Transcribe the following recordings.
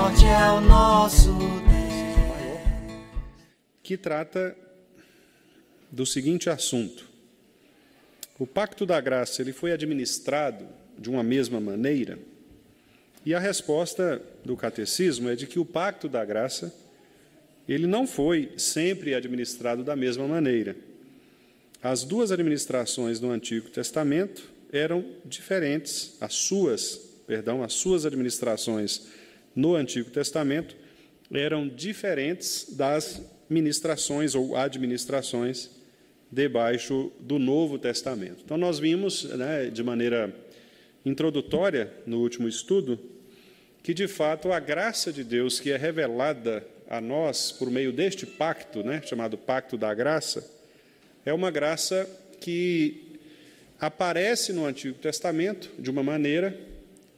norte é o nosso que trata do seguinte assunto. O pacto da graça ele foi administrado de uma mesma maneira, e a resposta do catecismo é de que o pacto da graça ele não foi sempre administrado da mesma maneira. As duas administrações do Antigo Testamento eram diferentes, as suas administrações no Antigo Testamento eram diferentes das ministrações ou administrações debaixo do Novo Testamento. Então, nós vimos, de maneira introdutória, no último estudo, que, de fato, a graça de Deus que é revelada a nós por meio deste pacto, chamado Pacto da Graça, é uma graça que aparece no Antigo Testamento de uma maneira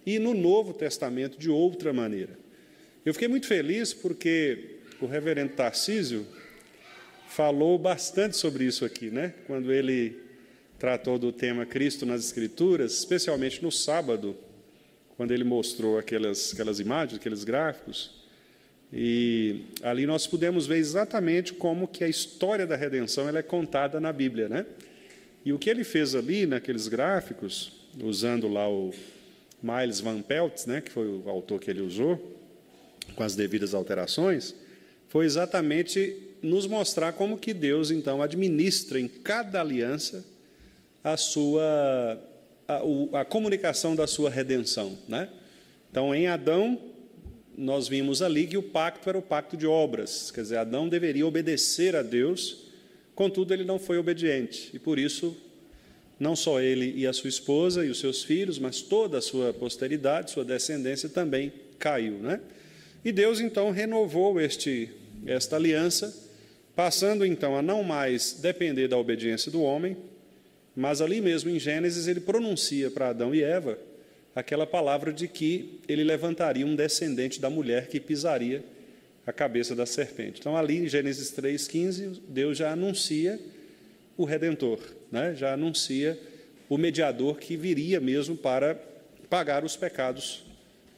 e no Novo Testamento de outra maneira. Eu fiquei muito feliz porque o reverendo Tarcísio falou bastante sobre isso aqui, quando ele tratou do tema Cristo nas Escrituras, especialmente no sábado, quando ele mostrou aquelas imagens, aqueles gráficos, e ali nós pudemos ver exatamente como que a história da redenção ela é contada na Bíblia, E o que ele fez ali naqueles gráficos, usando lá o Miles Van Pelt, que foi o autor que ele usou, com as devidas alterações, foi exatamente nos mostrar como que Deus, então, administra em cada aliança a comunicação da sua redenção, Então, em Adão, nós vimos ali que o pacto era o pacto de obras, quer dizer, Adão deveria obedecer a Deus, contudo, ele não foi obediente, e por isso, não só ele e a sua esposa e os seus filhos, mas toda a sua posteridade, sua descendência também caiu, E Deus, então, renovou esta aliança, passando, então, a não mais depender da obediência do homem, mas ali mesmo em Gênesis ele pronuncia para Adão e Eva aquela palavra de que ele levantaria um descendente da mulher que pisaria a cabeça da serpente. Então, ali em Gênesis 3,15, Deus já anuncia o Redentor, já anuncia o mediador que viria mesmo para pagar os pecados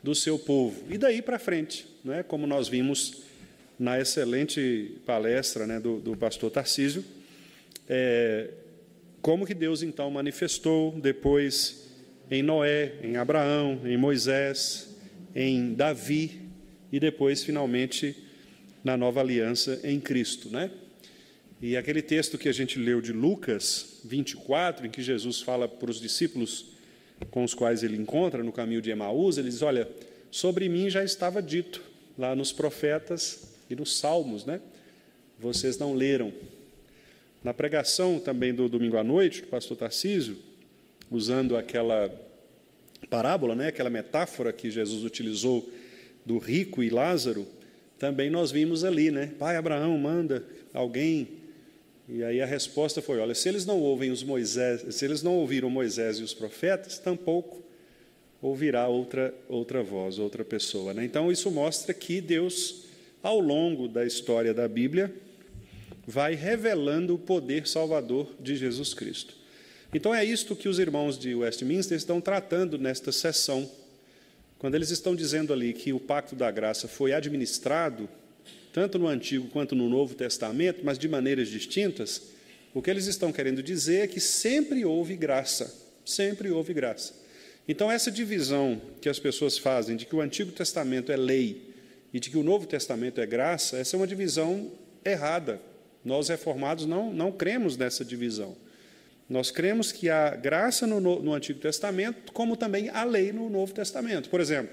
do seu povo. E daí para frente, como nós vimos na excelente palestra do pastor Tarcísio, como que Deus, então, manifestou depois em Noé, em Abraão, em Moisés, em Davi, e depois, finalmente, na nova aliança em Cristo, E aquele texto que a gente leu de Lucas 24, em que Jesus fala para os discípulos com os quais ele encontra no caminho de Emaús, ele diz, olha, sobre mim já estava dito, lá nos profetas e nos salmos, Vocês não leram. Na pregação também do domingo à noite, do pastor Tarcísio, usando aquela parábola, aquela metáfora que Jesus utilizou do rico e Lázaro, também nós vimos ali, Pai Abraão manda alguém, e aí a resposta foi, olha, se eles não ouviram Moisés e os profetas, tampouco ouvirá outra voz, outra pessoa, Então isso mostra que Deus, ao longo da história da Bíblia, vai revelando o poder salvador de Jesus Cristo. Então é isto que os irmãos de Westminster estão tratando nesta sessão, quando eles estão dizendo ali que o pacto da graça foi administrado, tanto no Antigo quanto no Novo Testamento, mas de maneiras distintas, o que eles estão querendo dizer é que sempre houve graça, sempre houve graça. Então essa divisão que as pessoas fazem de que o Antigo Testamento é lei e de que o Novo Testamento é graça, essa é uma divisão errada. Nós, reformados, não cremos nessa divisão. Nós cremos que há graça no Antigo Testamento, como também há lei no Novo Testamento. Por exemplo,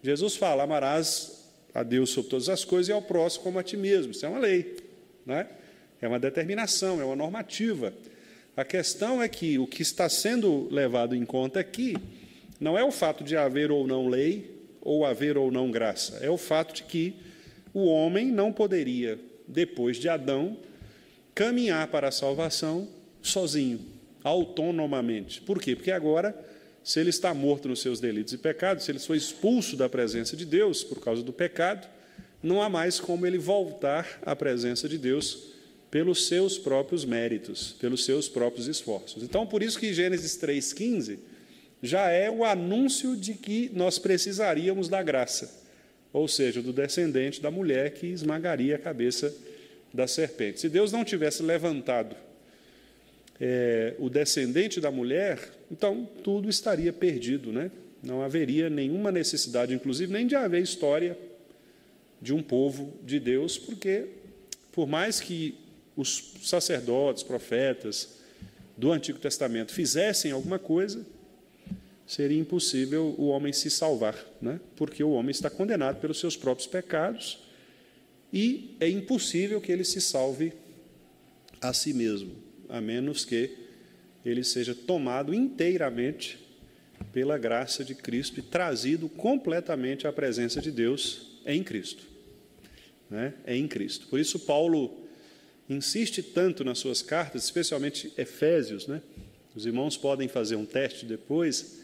Jesus fala, amarás a Deus sobre todas as coisas e ao próximo como a ti mesmo. Isso é uma lei, É uma determinação, é uma normativa. A questão é que o que está sendo levado em conta aqui não é o fato de haver ou não lei, ou haver ou não graça. É o fato de que o homem não poderia, depois de Adão, caminhar para a salvação sozinho, autonomamente. Por quê? Porque agora, se ele está morto nos seus delitos e pecados, se ele foi expulso da presença de Deus por causa do pecado, não há mais como ele voltar à presença de Deus pelos seus próprios méritos, pelos seus próprios esforços. Então, por isso que Gênesis 3,15 já é o anúncio de que nós precisaríamos da graça. ou seja, do descendente da mulher que esmagaria a cabeça da serpente. Se Deus não tivesse levantado o descendente da mulher, então tudo estaria perdido, né? Não haveria nenhuma necessidade, inclusive, nem de haver história de um povo de Deus, porque, por mais que os sacerdotes, profetas do Antigo Testamento fizessem alguma coisa, seria impossível o homem se salvar, né? Porque o homem está condenado pelos seus próprios pecados e é impossível que ele se salve a si mesmo, a menos que ele seja tomado inteiramente pela graça de Cristo e trazido completamente à presença de Deus em Cristo, né? É em Cristo. Por isso Paulo insiste tanto nas suas cartas, especialmente Efésios, né? Os irmãos podem fazer um teste depois,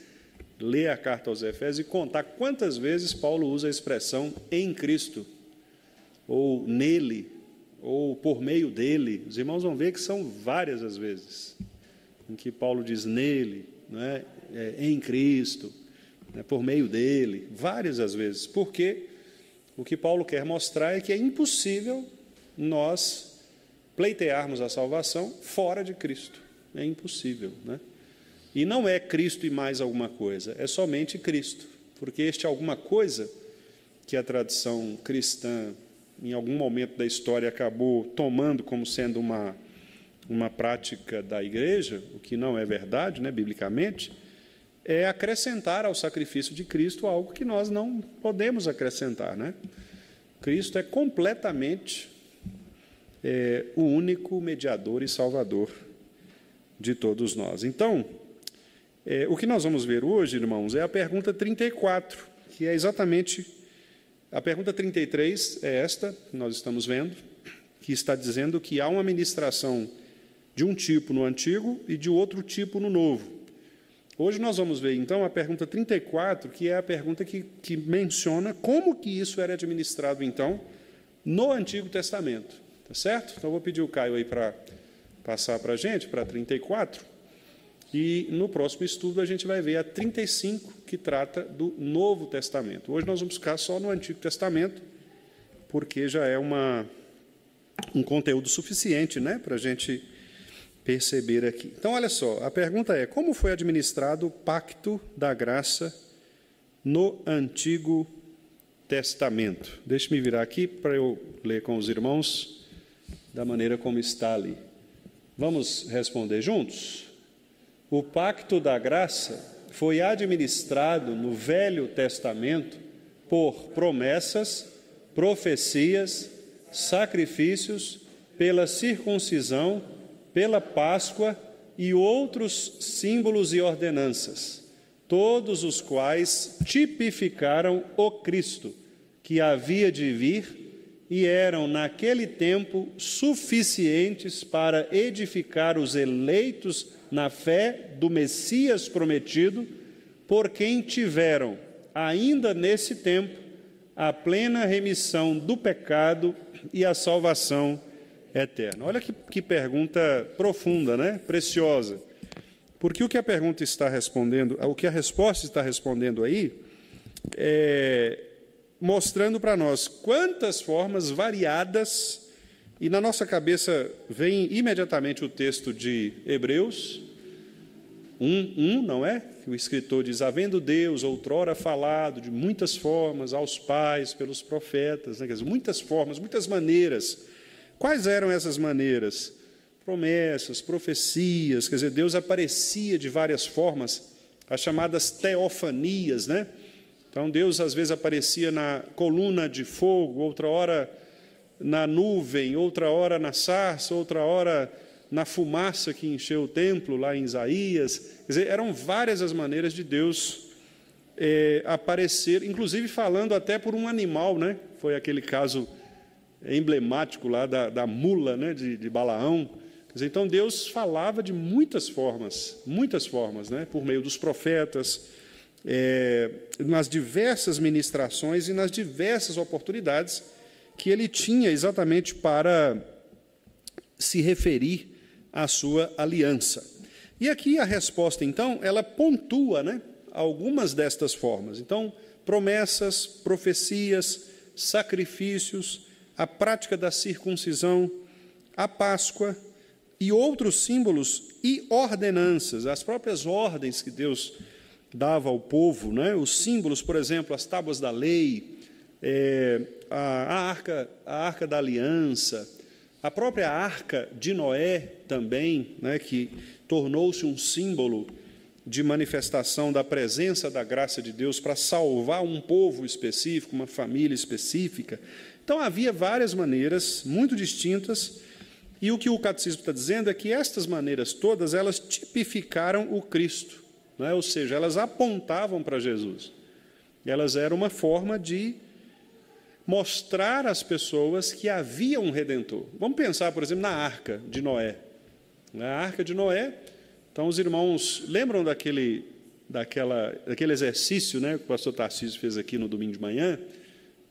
ler a carta aos Efésios e contar quantas vezes Paulo usa a expressão em Cristo, ou nele, ou por meio dele. Os irmãos vão ver que são várias as vezes em que Paulo diz nele, né? Em Cristo, né? Por meio dele, várias as vezes, porque o que Paulo quer mostrar é que é impossível nós pleitearmos a salvação fora de Cristo. É impossível, né? E não é Cristo e mais alguma coisa, é somente Cristo, porque este alguma coisa que a tradição cristã, em algum momento da história, acabou tomando como sendo uma prática da igreja, o que não é verdade, né, biblicamente, é acrescentar ao sacrifício de Cristo algo que nós não podemos acrescentar, né? Cristo é completamente o único mediador e salvador de todos nós. Então, o que nós vamos ver hoje, irmãos, é a pergunta 34, que é exatamente a pergunta 33, é esta que nós estamos vendo, que está dizendo que há uma ministração de um tipo no Antigo e de outro tipo no Novo. Hoje nós vamos ver, então, a pergunta 34, que é a pergunta que menciona como que isso era administrado, então, no Antigo Testamento. Tá certo? Então, eu vou pedir o Caio aí para passar para a gente, para a 34, e no próximo estudo a gente vai ver a 35, que trata do Novo Testamento. Hoje nós vamos ficar só no Antigo Testamento, porque já é um conteúdo suficiente, né, para a gente perceber aqui. Então, olha só, a pergunta é: como foi administrado o pacto da graça no Antigo Testamento? Deixe-me virar aqui para eu ler com os irmãos da maneira como está ali. Vamos responder juntos? O pacto da graça foi administrado no Velho Testamento por promessas, profecias, sacrifícios, pela circuncisão, pela Páscoa e outros símbolos e ordenanças, todos os quais tipificaram o Cristo, que havia de vir, e eram, naquele tempo, suficientes para edificar os eleitos na fé do Messias prometido, por quem tiveram, ainda nesse tempo, a plena remissão do pecado e a salvação eterna. Olha que pergunta profunda, né? Preciosa. Porque o que a pergunta está respondendo, o que a resposta está respondendo aí, mostrando para nós quantas formas variadas, e na nossa cabeça vem imediatamente o texto de Hebreus 1, não é? Que o escritor diz: havendo Deus outrora falado de muitas formas aos pais pelos profetas, né? Quer dizer, muitas formas, muitas maneiras. Quais eram essas maneiras? Promessas, profecias, quer dizer, Deus aparecia de várias formas, as chamadas teofanias, né? Então, Deus às vezes aparecia na coluna de fogo, outra hora na nuvem, outra hora na sarça, outra hora na fumaça que encheu o templo, lá em Isaías. Quer dizer, eram várias as maneiras de Deus aparecer, inclusive falando até por um animal, né? Foi aquele caso emblemático lá da mula, né, de Balaão. Quer dizer, então, Deus falava de muitas formas, né, por meio dos profetas, nas diversas ministrações e nas diversas oportunidades que ele tinha exatamente para se referir à sua aliança. E aqui a resposta, então, ela pontua, né, algumas destas formas. Então, promessas, profecias, sacrifícios, a prática da circuncisão, a Páscoa e outros símbolos e ordenanças, as próprias ordens que Deus dava ao povo, né? Os símbolos, por exemplo, as tábuas da lei, a arca da aliança, a própria arca de Noé também, né? Que tornou-se um símbolo de manifestação da presença da graça de Deus para salvar um povo específico, uma família específica. Então, havia várias maneiras muito distintas, e o que o catecismo está dizendo é que estas maneiras todas, elas tipificaram o Cristo, né? Ou seja, elas apontavam para Jesus. Elas eram uma forma de mostrar às pessoas que havia um Redentor. Vamos pensar, por exemplo, na Arca de Noé. Na Arca de Noé, então os irmãos lembram daquele exercício, né, que o pastor Tarcísio fez aqui no domingo de manhã,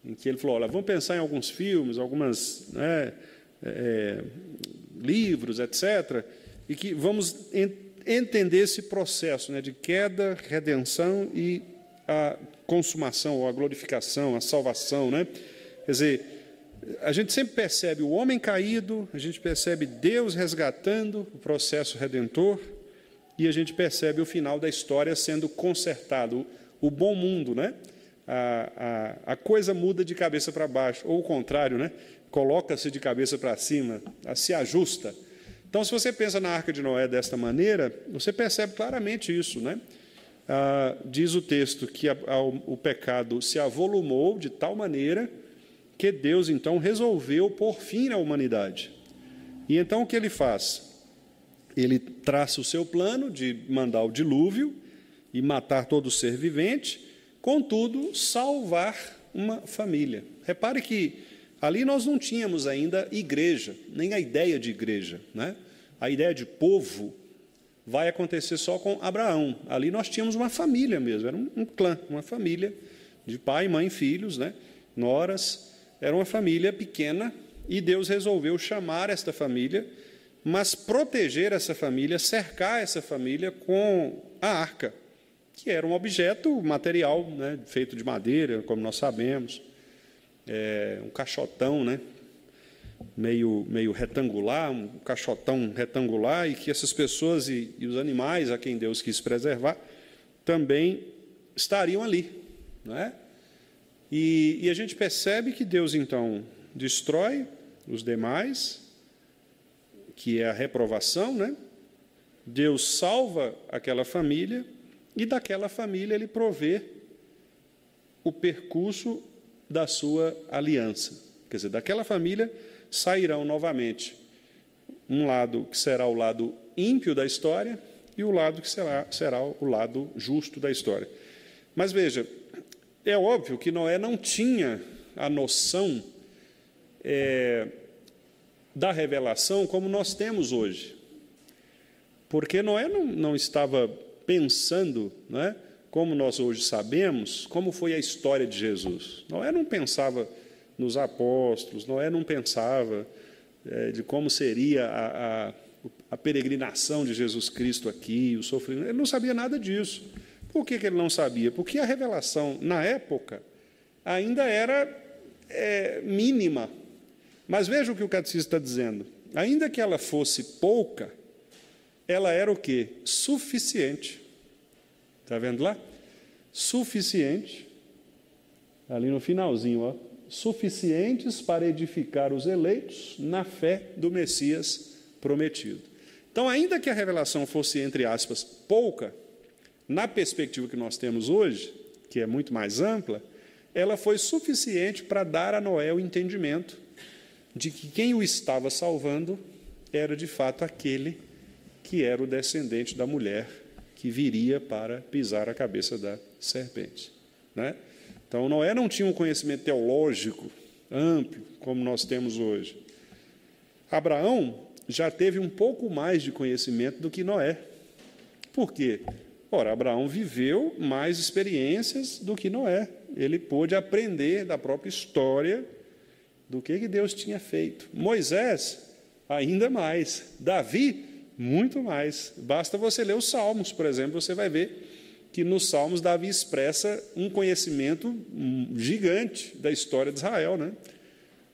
em que ele falou, olha, vamos pensar em alguns filmes, algumas, né, livros, etc., e que vamos entender esse processo, né, de queda, redenção e a consumação, ou a glorificação, a salvação, né? Quer dizer, a gente sempre percebe o homem caído, a gente percebe Deus resgatando o processo redentor, e a gente percebe o final da história sendo consertado, o bom mundo, né? A coisa muda de cabeça para baixo, ou o contrário, né? Coloca-se de cabeça para cima, se ajusta. Então, se você pensa na Arca de Noé desta maneira, você percebe claramente isso, né? Diz o texto que o pecado se avolumou de tal maneira que Deus, então, resolveu pôr fim à humanidade. E, então, o que ele faz? Ele traça o seu plano de mandar o dilúvio e matar todo ser vivente, contudo, salvar uma família. Repare que ali nós não tínhamos ainda igreja, nem a ideia de igreja, né? A ideia de povo vai acontecer só com Abraão. Ali nós tínhamos uma família mesmo, era um clã, uma família de pai, mãe, filhos, né? Noras. Era uma família pequena e Deus resolveu chamar esta família, mas proteger essa família, cercar essa família com a arca, que era um objeto material, né? Feito de madeira, como nós sabemos, um caixotão, né? meio retangular, um caixotão retangular, e que essas pessoas e os animais a quem Deus quis preservar também estariam ali, não é? E a gente percebe que Deus, então, destrói os demais, que é a reprovação, né? Deus salva aquela família, e daquela família ele provê o percurso da sua aliança. Quer dizer, daquela família sairão novamente um lado que será o lado ímpio da história e o lado que será o lado justo da história. Mas veja, é óbvio que Noé não tinha a noção da revelação como nós temos hoje, porque Noé não estava pensando, né, como nós hoje sabemos, como foi a história de Jesus. Noé não pensava nos apóstolos, Noé não pensava de como seria a peregrinação de Jesus Cristo aqui, o sofrimento. Ele não sabia nada disso. Por que ele não sabia? Porque a revelação, na época, ainda era mínima. Mas veja o que o catecismo está dizendo. Ainda que ela fosse pouca, ela era o quê? Suficiente. Está vendo lá? Suficiente. Ali no finalzinho, ó. Suficientes para edificar os eleitos na fé do Messias prometido. Então, ainda que a revelação fosse, entre aspas, pouca, na perspectiva que nós temos hoje, que é muito mais ampla, ela foi suficiente para dar a Noé o entendimento de que quem o estava salvando era, de fato, aquele que era o descendente da mulher que viria para pisar a cabeça da serpente, né? Então, Noé não tinha um conhecimento teológico amplo, como nós temos hoje. Abraão já teve um pouco mais de conhecimento do que Noé. Por quê? Ora, Abraão viveu mais experiências do que Noé. Ele pôde aprender da própria história do que Deus tinha feito. Moisés, ainda mais. Davi, muito mais. Basta você ler os Salmos, por exemplo, você vai ver que nos Salmos Davi expressa um conhecimento gigante da história de Israel, né?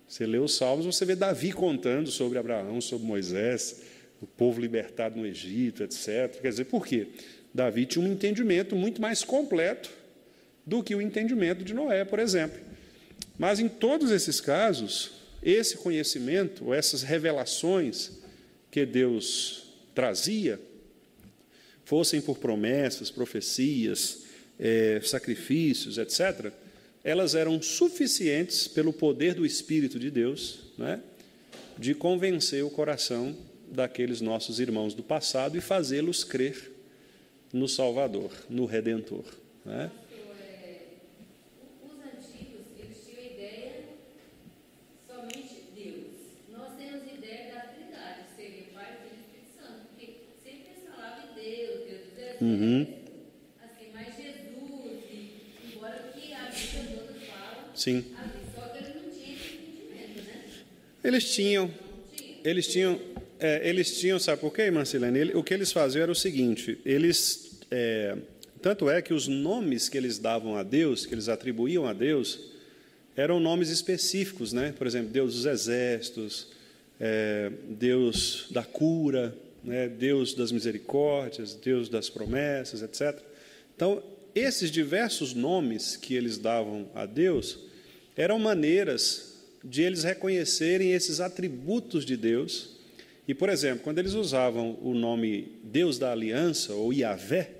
Você lê os Salmos, você vê Davi contando sobre Abraão, sobre Moisés, o povo libertado no Egito, etc. Quer dizer, por quê? Davi tinha um entendimento muito mais completo do que o entendimento de Noé, por exemplo. Mas, em todos esses casos, esse conhecimento, ou essas revelações que Deus trazia, fossem por promessas, profecias, sacrifícios, etc., elas eram suficientes, pelo poder do Espírito de Deus, né, de convencer o coração daqueles nossos irmãos do passado e fazê-los crer no Salvador, no Redentor, né? Os antigos, eles tinham ideia somente de Deus. Nós temos ideia da Trindade, seria o Pai, Filho e Espírito Santo, porque sempre eles falavam em Deus, Deus dos exércitos, assim, mas Jesus, embora o que a Bíblia toda fala, Sim. só que eles não tinham esse entendimento, né? Eles tinham, sabe por quê, irmã Silene? O que eles faziam era o seguinte, tanto é que os nomes que eles davam a Deus, que eles atribuíam a Deus, eram nomes específicos, né? Por exemplo, Deus dos exércitos, Deus da cura, né? Deus das misericórdias, Deus das promessas, etc. Então, esses diversos nomes que eles davam a Deus eram maneiras de eles reconhecerem esses atributos de Deus. E, por exemplo, quando eles usavam o nome Deus da Aliança, ou Yahvé,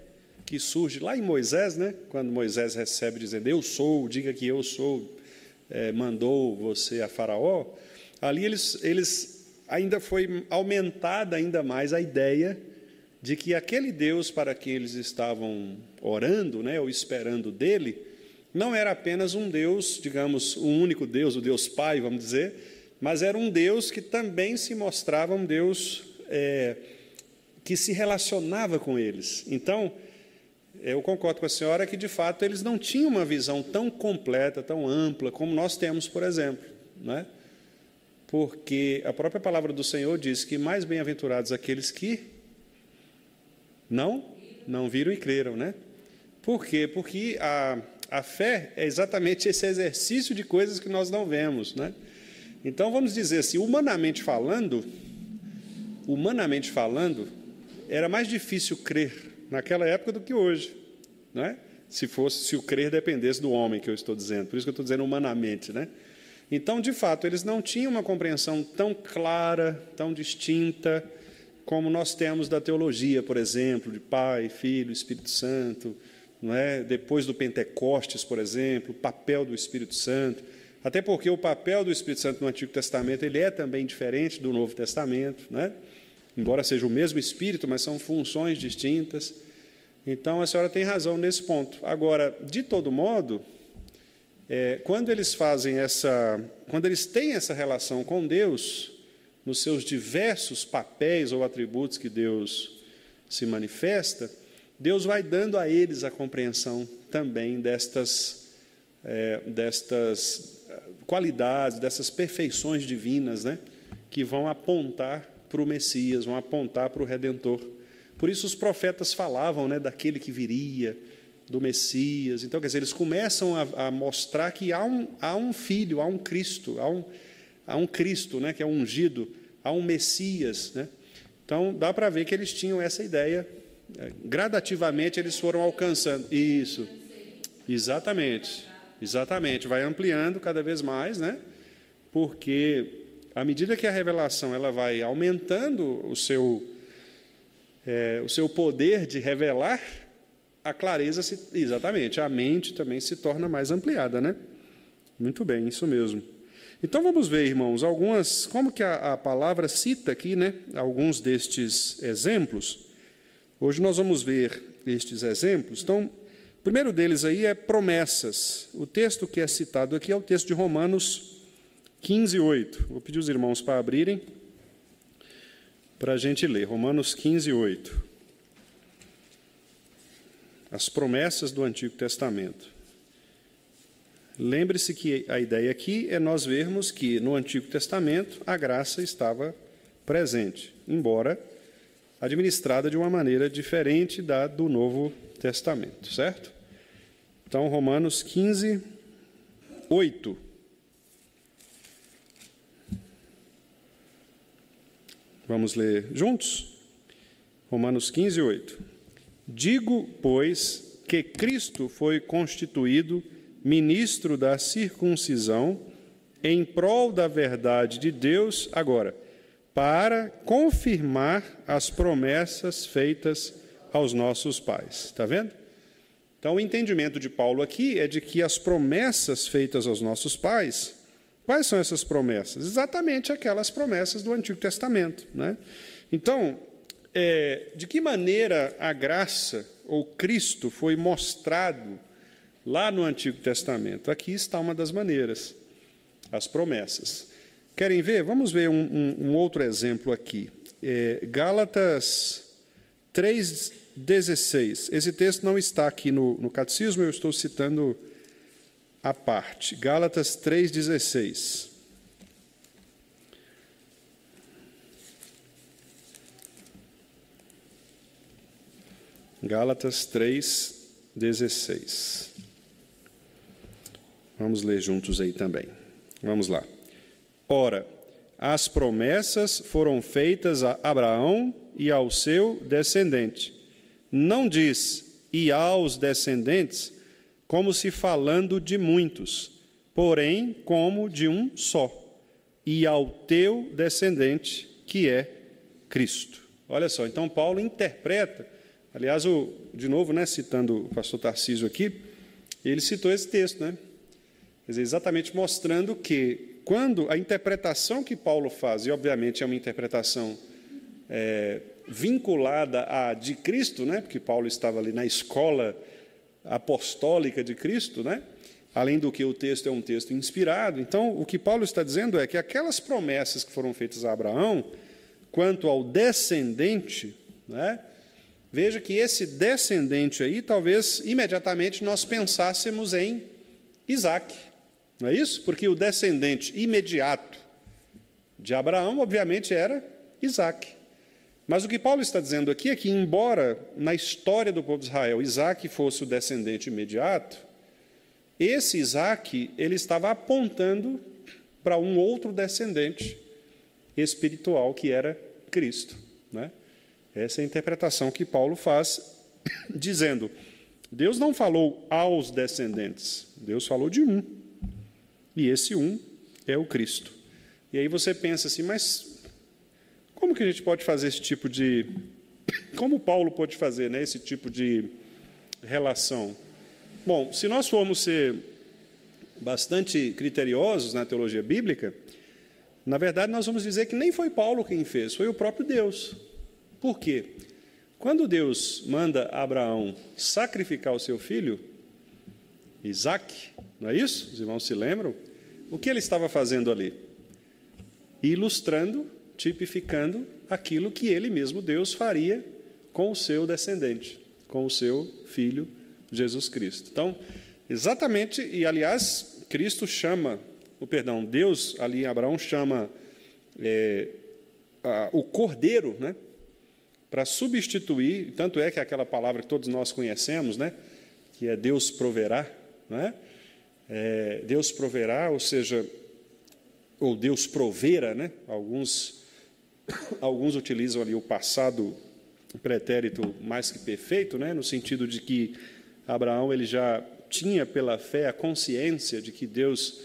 que surge lá em Moisés, né? Quando Moisés recebe dizendo, eu sou, diga que eu sou, mandou você a Faraó, ali eles ainda foi aumentada ainda mais a ideia de que aquele Deus para quem eles estavam orando, né, ou esperando dele, não era apenas um Deus, digamos, um único Deus, o Deus Pai, vamos dizer, mas era um Deus que também se mostrava um Deus que se relacionava com eles. Então, eu concordo com a senhora que, de fato, eles não tinham uma visão tão completa, tão ampla, como nós temos, por exemplo, né? Porque a própria palavra do Senhor diz que mais bem-aventurados aqueles que não viram e creram, né? Por quê? Porque a fé é exatamente esse exercício de coisas que nós não vemos, né? Então, vamos dizer assim, humanamente falando, era mais difícil crer naquela época do que hoje, né? Se o crer dependesse do homem, que eu estou dizendo, por isso que eu estou dizendo humanamente, né? Então, de fato, eles não tinham uma compreensão tão clara, tão distinta, como nós temos da teologia, por exemplo, de Pai, Filho, Espírito Santo, não é? Depois do Pentecostes, por exemplo, o papel do Espírito Santo. Até porque o papel do Espírito Santo no Antigo Testamento ele é também diferente do Novo Testamento, né? Embora seja o mesmo Espírito, mas são funções distintas. Então, a senhora tem razão nesse ponto. Agora, de todo modo, quando eles têm essa relação com Deus, nos seus diversos papéis ou atributos que Deus se manifesta, Deus vai dando a eles a compreensão também destas qualidades, dessas perfeições divinas, né, que vão apontar para o Messias, vão apontar para o Redentor. Por isso os profetas falavam, né, daquele que viria, do Messias. Então, quer dizer, eles começam a mostrar que há um Filho, há um Cristo, há um Cristo, né, que é ungido, há um Messias, né? Então, dá para ver que eles tinham essa ideia. Gradativamente, eles foram alcançando. Isso, exatamente, vai ampliando cada vez mais, né? Porque, à medida que a revelação ela vai aumentando o seu poder de revelar, a clareza, exatamente, a mente também se torna mais ampliada, né? Muito bem, isso mesmo. Então, vamos ver, irmãos, como que a palavra cita aqui, né, alguns destes exemplos. Hoje nós vamos ver estes exemplos. Então, o primeiro deles aí é promessas. O texto que é citado aqui é o texto de Romanos 15:8. Vou pedir os irmãos para abrirem, para a gente ler. Romanos 15:8. As promessas do Antigo Testamento. Lembre-se que a ideia aqui é nós vermos que no Antigo Testamento a graça estava presente, embora administrada de uma maneira diferente da do Novo Testamento, certo? Então, Romanos 15, 8. Vamos ler juntos? Romanos 15, 8. Digo, pois, que Cristo foi constituído ministro da circuncisão em prol da verdade de Deus, agora, para confirmar as promessas feitas aos nossos pais. Está vendo? Então, o entendimento de Paulo aqui é de que as promessas feitas aos nossos pais, quais são essas promessas? Exatamente aquelas promessas do Antigo Testamento, né? Então, de que maneira a graça ou Cristo foi mostrado lá no Antigo Testamento? Aqui está uma das maneiras, as promessas. Querem ver? Vamos ver um outro exemplo aqui. Gálatas 3,16. Esse texto não está aqui no catecismo, eu estou citando à parte. Gálatas 3,16. Gálatas 3,16. Vamos ler juntos aí também. Vamos lá. Ora, as promessas foram feitas a Abraão e ao seu descendente. Não diz, e aos descendentes, como se falando de muitos, porém como de um só, e ao teu descendente, que é Cristo. Olha só, então Paulo interpreta, aliás, de novo, né, citando o pastor Tarcísio aqui, ele citou esse texto, né? Quer dizer, exatamente mostrando que, quando a interpretação que Paulo faz, e obviamente é uma interpretação vinculada à de Cristo, né? Porque Paulo estava ali na escola apostólica de Cristo, né? Além do que o texto é um texto inspirado. Então, o que Paulo está dizendo é que aquelas promessas que foram feitas a Abraão, quanto ao descendente, né? Veja que esse descendente aí, talvez imediatamente nós pensássemos em Isaque, não é isso? Porque o descendente imediato de Abraão, obviamente, era Isaque. Mas o que Paulo está dizendo aqui é que, embora na história do povo de Israel Isaque fosse o descendente imediato, esse Isaque ele estava apontando para um outro descendente espiritual, que era Cristo, né? Essa é a interpretação que Paulo faz, dizendo, Deus não falou aos descendentes, Deus falou de um, e esse um é o Cristo. E aí você pensa assim, mas como que a gente pode fazer esse tipo de... Como Paulo pode fazer, né, esse tipo de relação? Bom, se nós formos ser bastante criteriosos na teologia bíblica, na verdade nós vamos dizer que nem foi Paulo quem fez, foi o próprio Deus. Por quê? Quando Deus manda Abraão sacrificar o seu filho, Isaque, não é isso? Os irmãos se lembram? O que ele estava fazendo ali? Ilustrando, tipificando aquilo que ele mesmo, Deus, faria com o seu descendente, com o seu filho, Jesus Cristo. Então, exatamente, e aliás, Cristo chama, Deus ali em Abraão chama o Cordeiro, né? Para substituir, tanto é que aquela palavra que todos nós conhecemos, né, que é Deus proverá, né? Deus proverá, ou seja, ou Deus provera, né? Alguns utilizam ali o passado pretérito mais que perfeito, né, no sentido de que Abraão ele já tinha pela fé a consciência de que Deus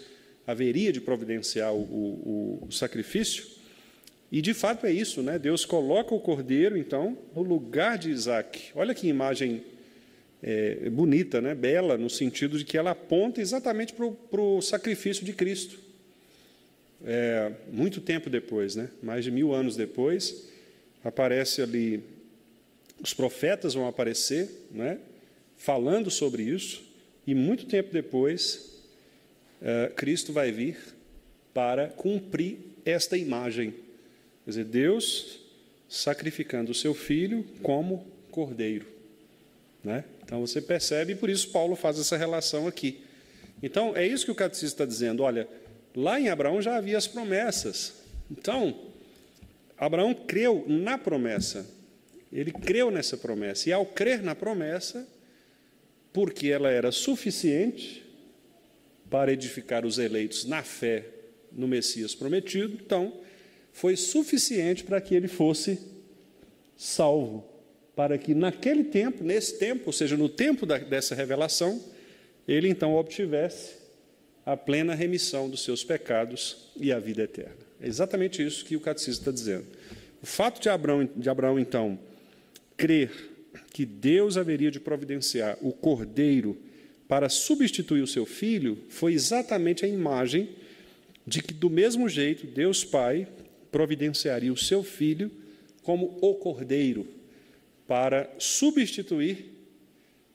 haveria de providenciar o sacrifício. E, de fato, é isso, né? Deus coloca o cordeiro, então, no lugar de Isaque. Olha que imagem bonita, né? Bela, no sentido de que ela aponta exatamente para o sacrifício de Cristo. Muito tempo depois, né? Mais de 1000 anos depois, aparece ali, os profetas vão aparecer, né? Falando sobre isso, e muito tempo depois, Cristo vai vir para cumprir esta imagem. Quer dizer, Deus sacrificando o seu filho como cordeiro, né? Então, você percebe, e por isso Paulo faz essa relação aqui. Então, é isso que o catecismo está dizendo. Olha, lá em Abraão já havia as promessas. Então, Abraão creu na promessa. Ele creu nessa promessa. E, ao crer na promessa, porque ela era suficiente para edificar os eleitos na fé no Messias prometido, então, foi suficiente para que ele fosse salvo. Para que naquele tempo, nesse tempo, ou seja, no tempo dessa revelação, ele então obtivesse a plena remissão dos seus pecados e a vida eterna. É exatamente isso que o catecismo está dizendo. O fato de Abraão, então, crer que Deus haveria de providenciar o cordeiro para substituir o seu filho foi exatamente a imagem de que, do mesmo jeito, Deus Pai providenciaria o seu filho como o cordeiro para substituir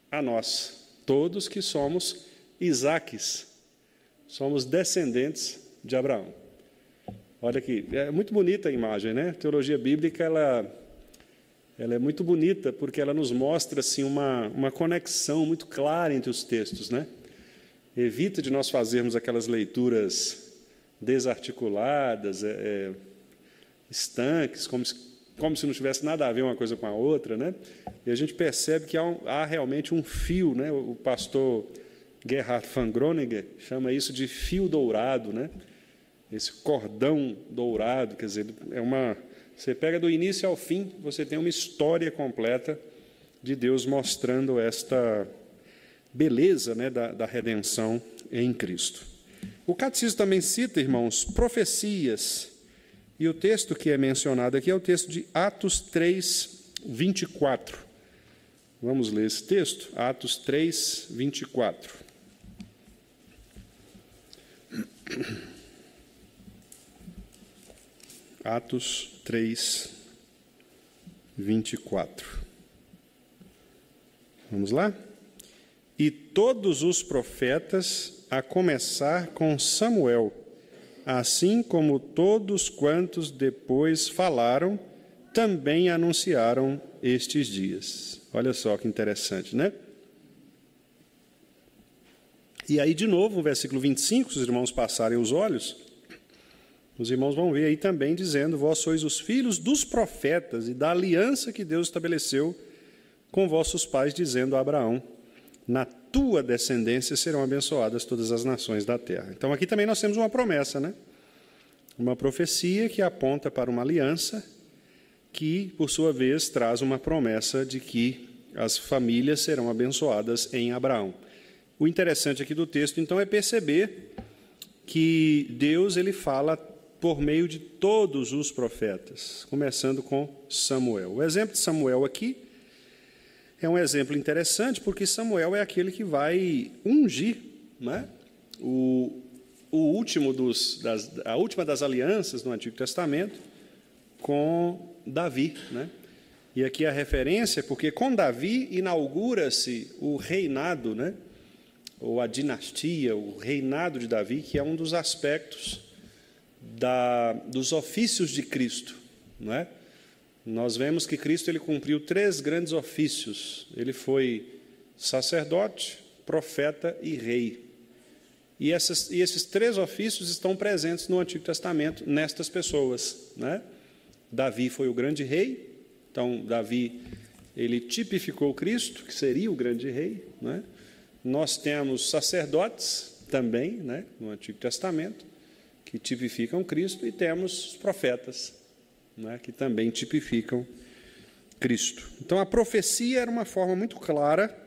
a nós, todos que somos Isaques, somos descendentes de Abraão. Olha aqui, é muito bonita a imagem, né? A teologia bíblica, ela é muito bonita porque ela nos mostra assim, uma conexão muito clara entre os textos, né? Evita de nós fazermos aquelas leituras desarticuladas, estanques, como se não tivesse nada a ver uma coisa com a outra, né? E a gente percebe que há realmente um fio, né? O pastor Gerhard van Groningen chama isso de fio dourado, né? Esse cordão dourado, quer dizer, você pega do início ao fim, você tem uma história completa de Deus mostrando esta beleza, né, da redenção em Cristo. O catecismo também cita, irmãos, profecias. E o texto que é mencionado aqui é o texto de Atos 3, 24. Vamos ler esse texto? Atos 3, 24. Atos 3, 24. Vamos lá? E todos os profetas, a começar com Samuel, assim como todos quantos depois falaram, também anunciaram estes dias. Olha só que interessante, né? E aí, de novo, o versículo 25, se os irmãos passarem os olhos, os irmãos vão ver aí também dizendo: vós sois os filhos dos profetas e da aliança que Deus estabeleceu com vossos pais, dizendo a Abraão: na tua descendência serão abençoadas todas as nações da terra. Então, aqui também nós temos uma promessa, né? Uma profecia que aponta para uma aliança que, por sua vez, traz uma promessa de que as famílias serão abençoadas em Abraão. O interessante aqui do texto, então, é perceber que Deus ele fala por meio de todos os profetas, começando com Samuel. O exemplo de Samuel aqui é um exemplo interessante, porque Samuel é aquele que vai ungir, né, a última das alianças no Antigo Testamento com Davi, né? E aqui a referência, porque com Davi inaugura-se o reinado, né, ou a dinastia, o reinado de Davi, que é um dos aspectos dos ofícios de Cristo, não é? Nós vemos que Cristo ele cumpriu 3 grandes ofícios. Ele foi sacerdote, profeta e rei. E esses 3 ofícios estão presentes no Antigo Testamento nestas pessoas, né? Davi foi o grande rei. Então, Davi ele tipificou Cristo, que seria o grande rei, né? Nós temos sacerdotes também, né, no Antigo Testamento, que tipificam Cristo, e temos os profetas, né, que também tipificam Cristo. Então, a profecia era uma forma muito clara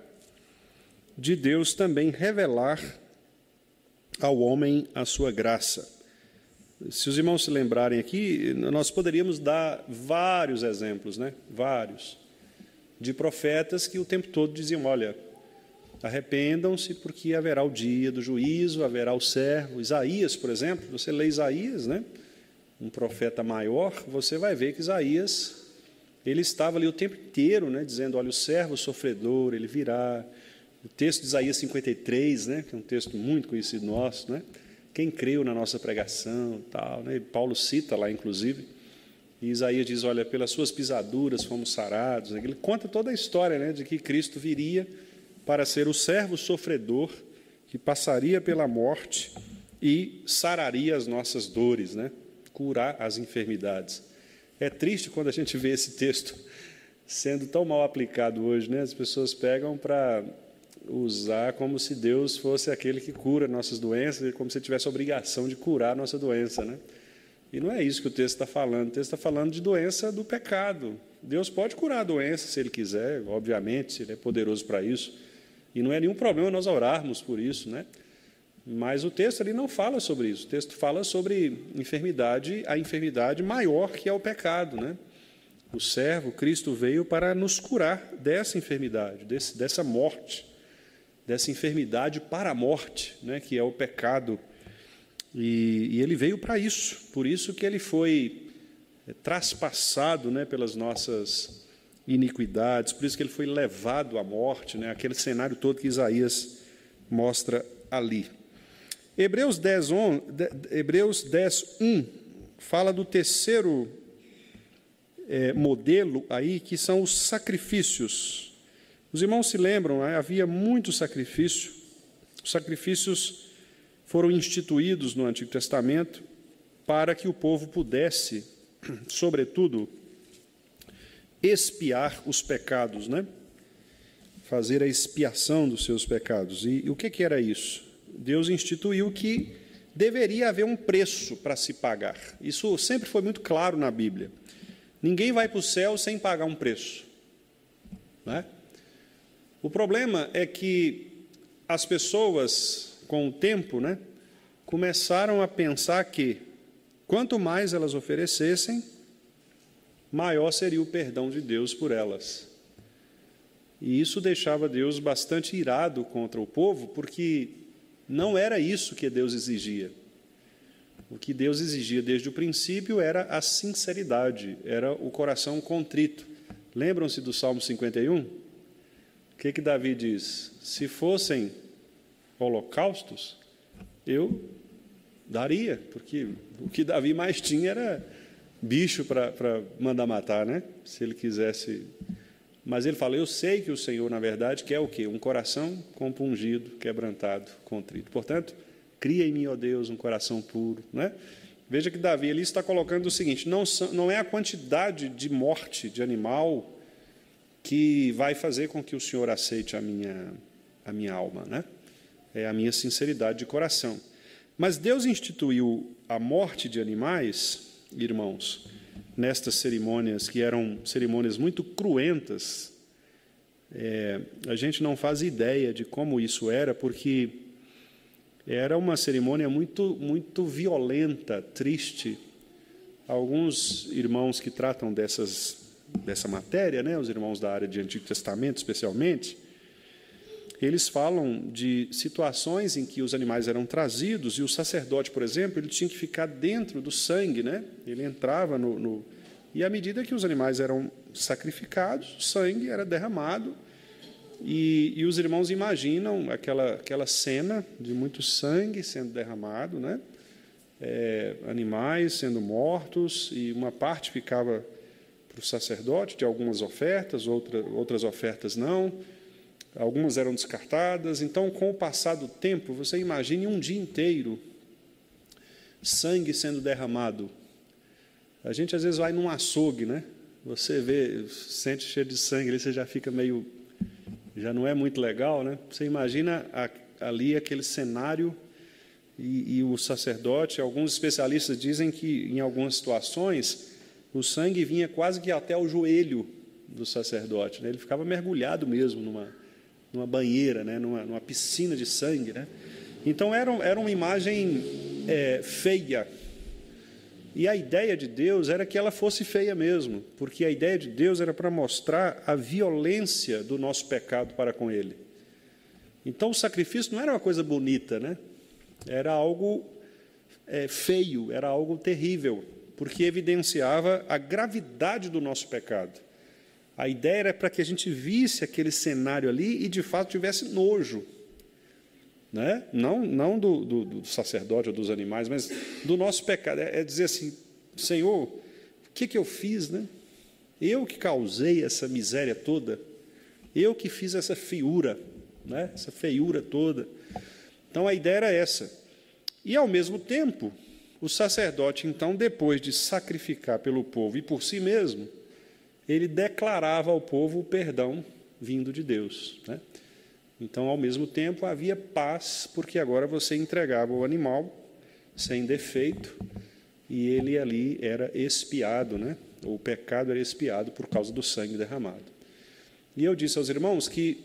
de Deus também revelar ao homem a sua graça. Se os irmãos se lembrarem aqui, nós poderíamos dar vários exemplos, né, vários, de profetas que o tempo todo diziam: olha, arrependam-se, porque haverá o dia do juízo, haverá o servo. Isaías, por exemplo, você lê Isaías, né? Um profeta maior, você vai ver que Isaías, ele estava ali o tempo inteiro, né, dizendo: olha, o servo sofredor, ele virá. O texto de Isaías 53, né, que é um texto muito conhecido nosso, né? Quem creu na nossa pregação, tal, né? Paulo cita lá, inclusive, e Isaías diz: olha, pelas suas pisaduras fomos sarados. Ele conta toda a história, né, de que Cristo viria para ser o servo sofredor que passaria pela morte e sararia as nossas dores, né? Curar as enfermidades. É triste quando a gente vê esse texto sendo tão mal aplicado hoje, né? As pessoas pegam para usar como se Deus fosse aquele que cura nossas doenças, como se ele tivesse a obrigação de curar a nossa doença, né? E não é isso que o texto está falando. O texto está falando de doença do pecado. Deus pode curar a doença se Ele quiser, obviamente, Ele é poderoso para isso. E não é nenhum problema nós orarmos por isso, né? Mas o texto ali não fala sobre isso. O texto fala sobre enfermidade, a enfermidade maior que é o pecado, né? O servo, Cristo, veio para nos curar dessa enfermidade, dessa morte, dessa enfermidade para a morte, né? Que é o pecado. E ele veio para isso. Por isso que ele foi traspassado, né, pelas nossas iniquidades, por isso que ele foi levado à morte, né? Aquele cenário todo que Isaías mostra ali. Hebreus 10:1 fala do terceiro modelo aí, que são os sacrifícios. Os irmãos se lembram, né? Havia muito sacrifício. Os sacrifícios foram instituídos no Antigo Testamento para que o povo pudesse, sobretudo, expiar os pecados, né? Fazer a expiação dos seus pecados. E o que era isso? Deus instituiu que deveria haver um preço para se pagar. Isso sempre foi muito claro na Bíblia. Ninguém vai para o céu sem pagar um preço, né? O problema é que as pessoas, com o tempo, né, começaram a pensar que, quanto mais elas oferecessem, maior seria o perdão de Deus por elas. E isso deixava Deus bastante irado contra o povo, porque não era isso que Deus exigia. O que Deus exigia desde o princípio era a sinceridade, era o coração contrito. Lembram-se do Salmo 51? O que Davi diz? Se fossem holocaustos, eu daria, porque o que Davi mais tinha era bicho para mandar matar, né? Se ele quisesse. Mas ele fala, eu sei que o Senhor, na verdade, quer o quê? Um coração compungido, quebrantado, contrito. Portanto, cria em mim, ó Deus, um coração puro, né? Veja que Davi ali está colocando o seguinte, não é a quantidade de morte de animal que vai fazer com que o Senhor aceite a minha alma, né? É a minha sinceridade de coração. Mas Deus instituiu a morte de animais, irmãos, nestas cerimônias, que eram cerimônias muito cruentas. A gente não faz ideia de como isso era, porque era uma cerimônia muito, muito violenta, triste. Alguns irmãos que tratam dessa matéria, né, os irmãos da área de Antigo Testamento, especialmente, eles falam de situações em que os animais eram trazidos e o sacerdote, por exemplo, ele tinha que ficar dentro do sangue, né? Ele entrava e à medida que os animais eram sacrificados, o sangue era derramado e os irmãos imaginam aquela cena de muito sangue sendo derramado, né? Animais sendo mortos e uma parte ficava para o sacerdote de algumas ofertas, outras ofertas não. Algumas eram descartadas. Então, com o passar do tempo, você imagine um dia inteiro sangue sendo derramado. A gente, às vezes, vai num açougue, né? Você vê, sente cheiro de sangue, ali você já fica meio... Já não é muito legal, né? Você imagina ali aquele cenário e o sacerdote, alguns especialistas dizem que, em algumas situações, o sangue vinha quase que até o joelho do sacerdote, né? Ele ficava mergulhado mesmo numa banheira, né? numa piscina de sangue, né? Então era uma imagem feia. E a ideia de Deus era que ela fosse feia mesmo, porque a ideia de Deus era para mostrar a violência do nosso pecado para com Ele. Então o sacrifício não era uma coisa bonita, né? Era algo feio, era algo terrível, porque evidenciava a gravidade do nosso pecado. A ideia era para que a gente visse aquele cenário ali e, de fato, tivesse nojo, né? Não do sacerdote ou dos animais, mas do nosso pecado. É dizer assim, Senhor, o que eu fiz, né? Eu que causei essa miséria toda, eu que fiz essa feiura, né? Essa feiura toda. Então, a ideia era essa. E, ao mesmo tempo, o sacerdote, então, depois de sacrificar pelo povo e por si mesmo, ele declarava ao povo o perdão vindo de Deus, né? Então, ao mesmo tempo, havia paz, porque agora você entregava o animal sem defeito, e ele ali era expiado, né? O pecado era expiado por causa do sangue derramado. E eu disse aos irmãos que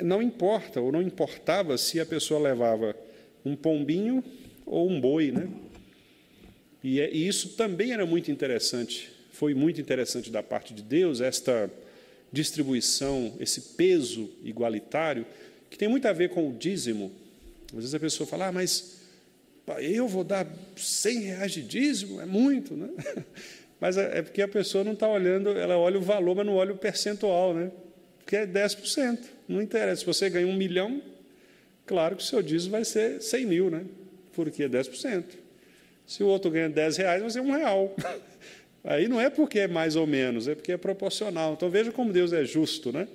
não importa, ou não importava se a pessoa levava um pombinho ou um boi, né? E isso também era muito interessante, foi muito interessante da parte de Deus, esta distribuição, esse peso igualitário, que tem muito a ver com o dízimo. Às vezes a pessoa fala, mas eu vou dar R$100 de dízimo? É muito, né? Mas é porque a pessoa não está olhando, ela olha o valor, mas não olha o percentual, né? Porque é 10%, não interessa. Se você ganha 1 milhão, claro que o seu dízimo vai ser 100 mil, né? Porque é 10%. Se o outro ganha R$10, vai ser R$1. Aí não é porque é mais ou menos, é porque é proporcional. Então, veja como Deus é justo, né?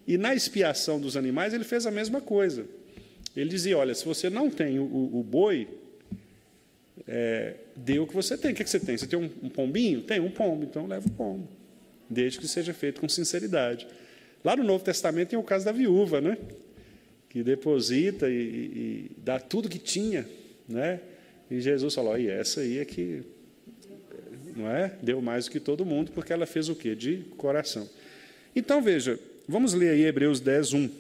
E na expiação dos animais, ele fez a mesma coisa. Ele dizia, olha, se você não tem o boi, dê o que você tem. O que você tem? Você tem um pombinho? Tem um pombo, então leva o pombo, desde que seja feito com sinceridade. Lá no Novo Testamento tem o caso da viúva, né? Que deposita e dá tudo que tinha, né? E Jesus falou, e essa aí é que, não é? Deu mais do que todo mundo, porque ela fez o quê? De coração. Então, veja, vamos ler aí Hebreus 10, 1.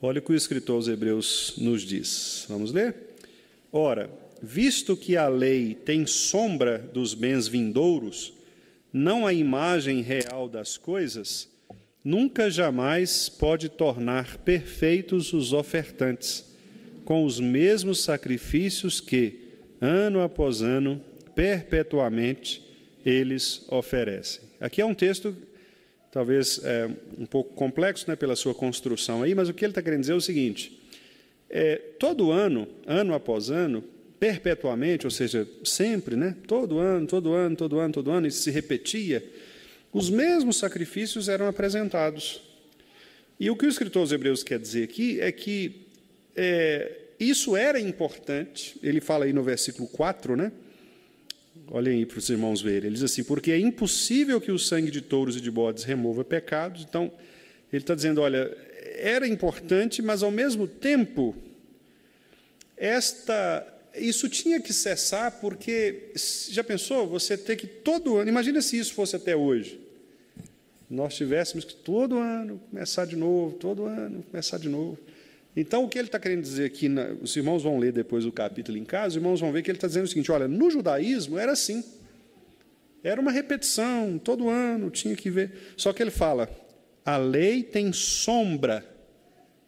Olha o que o escritor aos Hebreus nos diz. Vamos ler? Ora, visto que a lei tem sombra dos bens vindouros, não a imagem real das coisas, nunca jamais pode tornar perfeitos os ofertantes, com os mesmos sacrifícios que, ano após ano, perpetuamente, eles oferecem. Aqui é um texto, talvez um pouco complexo, né, pela sua construção aí, mas o que ele está querendo dizer é o seguinte, todo ano, ano após ano, perpetuamente, ou seja, sempre, né, todo ano, isso se repetia, os mesmos sacrifícios eram apresentados. E o que o escritor aos Hebreus quer dizer aqui é que isso era importante, ele fala aí no versículo 4, né? Olhem aí para os irmãos verem, ele diz assim, porque é impossível que o sangue de touros e de bodes remova pecados. Então, ele está dizendo, olha, era importante, mas ao mesmo tempo, isso tinha que cessar, porque, já pensou, você ter que todo ano, imagina se isso fosse até hoje, nós tivéssemos que todo ano começar de novo, todo ano começar de novo. Então, o que ele está querendo dizer aqui, os irmãos vão ler depois o capítulo em casa, os irmãos vão ver que ele está dizendo o seguinte, olha, no judaísmo era assim, era uma repetição, todo ano tinha que ver. Só que ele fala, a lei tem sombra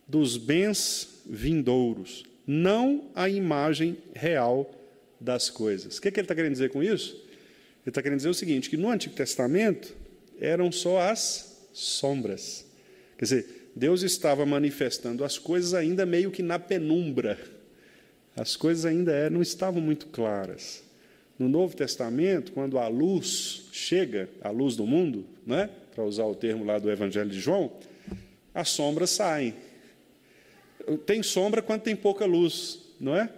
dos bens vindouros, não a imagem real das coisas. O que ele está querendo dizer com isso? Ele está querendo dizer o seguinte, que no Antigo Testamento eram só as sombras. Quer dizer, Deus estava manifestando as coisas ainda meio que na penumbra. As coisas ainda não estavam muito claras. No Novo Testamento, quando a luz chega, a luz do mundo, né, para usar o termo lá do Evangelho de João, as sombras saem. Tem sombra quando tem pouca luz, não é?